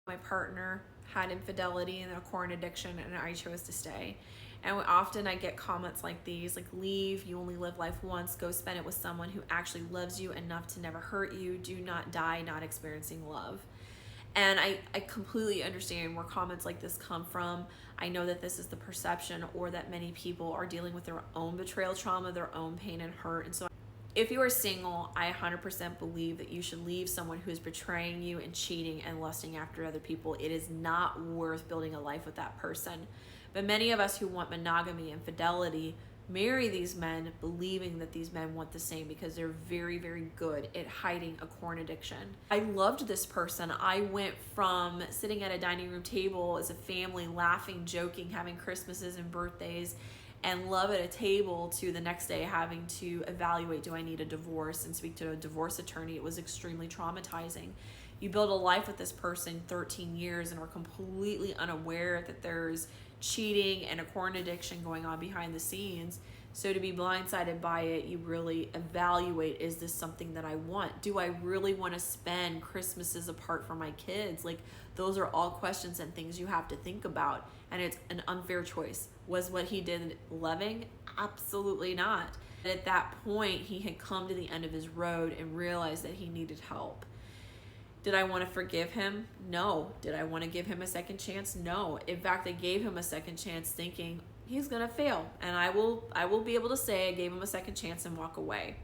My partner had infidelity and a corn addiction, and I chose to stay. And often I get comments like these, like, leave, you only live life once, go spend it with someone who actually loves you enough to never hurt you, do not die not experiencing love. And I completely understand where comments like this come from. I know that this is the perception, or that many people are dealing with their own betrayal trauma, their own pain and hurt. And so if you are single, I 100% believe that you should leave someone who is betraying you and cheating and lusting after other people. It is not worth building a life with that person. But many of us who want monogamy and fidelity marry these men believing that these men want the same, because they're very, very good at hiding a corn addiction. I loved this person. I went from sitting at a dining room table as a family, laughing, joking, having Christmases and birthdays, and love at a table, to the next day having to evaluate, do I need a divorce, and speak to a divorce attorney. It was extremely traumatizing. You build a life with this person 13 years and are completely unaware that there's cheating and a corn addiction going on behind the scenes. So to be blindsided by it, you really evaluate, is this something that I want? Do I really want to spend Christmases apart from my kids? Like, those are all questions and things you have to think about. And it's an unfair choice. Was what he did loving? Absolutely not. But at that point, he had come to the end of his road and realized that he needed help. Did I want to forgive him? No. Did I want to give him a second chance? No. In fact, I gave him a second chance thinking he's going to fail. And I will be able to say I gave him a second chance and walk away.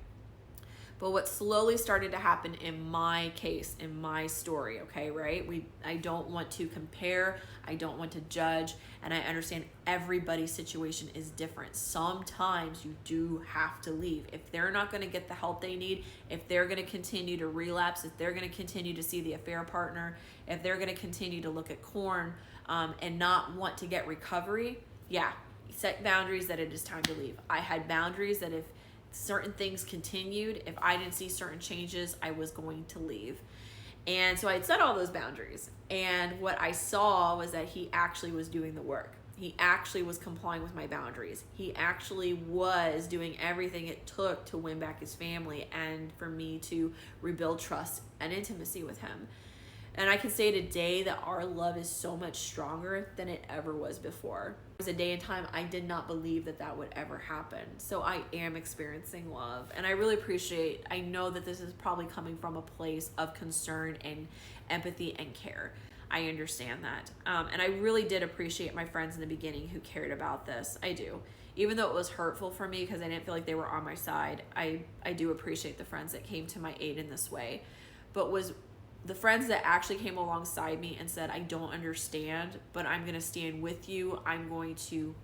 But what slowly started to happen in my case, in my story, okay, right? I don't want to compare, I don't want to judge, and I understand everybody's situation is different. Sometimes you do have to leave. If they're not going to get the help they need, if they're going to continue to relapse, if they're going to continue to see the affair partner, if they're going to continue to look at corn and not want to get recovery, yeah, set boundaries that it is time to leave. I had boundaries that if certain things continued, if I didn't see certain changes, I was going to leave. And so I had set all those boundaries. And what I saw was that he actually was doing the work. He actually was complying with my boundaries. He actually was doing everything it took to win back his family and for me to rebuild trust and intimacy with him. And I can say today that our love is so much stronger than it ever was before. There was a day and time I did not believe that that would ever happen. So I am experiencing love. And I really appreciate, I know that this is probably coming from a place of concern and empathy and care. I understand that. And I really did appreciate my friends in the beginning who cared about this. I do. Even though it was hurtful for me because I didn't feel like they were on my side, I do appreciate the friends that came to my aid in this way. But was the friends that actually came alongside me and said, I don't understand, but I'm going to stand with you. I'm going to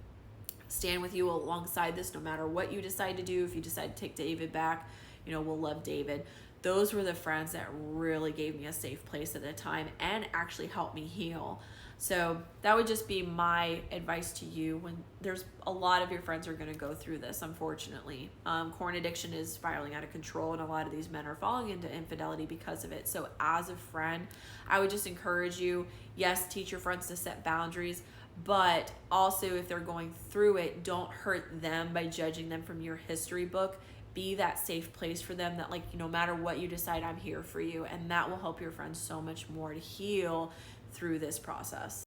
stand with you alongside this no matter what you decide to do. If you decide to take David back, we'll love David. Those were the friends that really gave me a safe place at the time and actually helped me heal. So that would just be my advice to you when there's a lot of your friends are going to go through this, unfortunately. Corn addiction is spiraling out of control, and a lot of these men are falling into infidelity because of it. So as a friend, I would just encourage you, yes, teach your friends to set boundaries, but also if they're going through it, don't hurt them by judging them from your history book. Be that safe place for them that, no matter what you decide, I'm here for you. And that will help your friends so much more to heal through this process.